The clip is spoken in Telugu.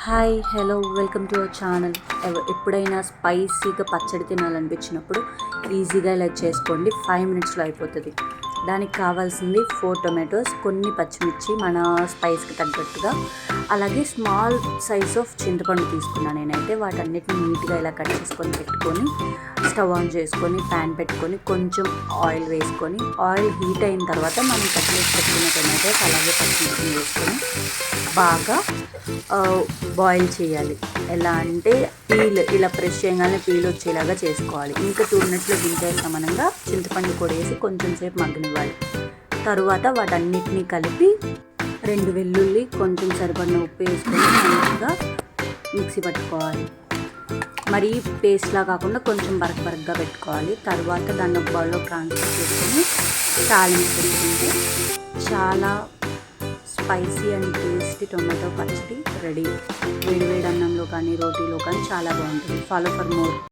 Hi hello welcome to our channel. ఎప్పుడైనా స్పైసీగా పచ్చడి తినాలనిపించినప్పుడు ఈజీగా ఇలా చేసుకోండి. 5 మినిట్స్లో అయిపోతుంది. దానికి కావాల్సింది 4 టొమాటోస్, కొన్ని పచ్చిమిర్చి మన స్పైస్కి తగ్గట్టుగా, అలాగే స్మాల్ సైజ్ ఆఫ్ చింతపండు తీసుకున్నాను నేనైతే. వాటన్నిటిని నీట్గా ఇలా కట్ చేసుకొని పెట్టుకొని స్టవ్ ఆన్ చేసుకొని ప్యాన్ పెట్టుకొని కొంచెం ఆయిల్ వేసుకొని, ఆయిల్ హీట్ అయిన తర్వాత మనం కట్ చేసి పెట్టుకున్న టొమాటోస్ అలాగే పచ్చిమిర్చిని వేసుకొని బాగా బాయిల్ చేయాలి. ఎలా అంటే పీల్ ఇలా ప్రెస్ చేయగానే పీల్ వచ్చేలాగా చేసుకోవాలి. ఇంకా 2 మినిట్స్లో దించే సమానంగా చింతపండు కూడా వేసి కొంచెం సేపు మగ్గనివ్వాలి. తరువాత వాటన్నిటినీ కలిపి 2 వెల్లుల్లి, కొంచెం సరిపడిన ఉప్పు వేసుకొని మంచిగా మిక్సీ పట్టుకోవాలి. మరీ పేస్ట్లా కాకుండా కొంచెం బరకగా పెట్టుకోవాలి. తర్వాత దాన్ని ఒక బౌల్లో ట్రాన్స్ఫర్ చేసుకొని తాలింపు పెట్టుకుంటే చాలా స్పైసీ అండ్ టేస్టీ టొమాటో పచ్చడి రెడీ. వేడి వేడి అన్నంలో కానీ రోటీలో కానీ చాలా బాగుంటుంది. Follow for more.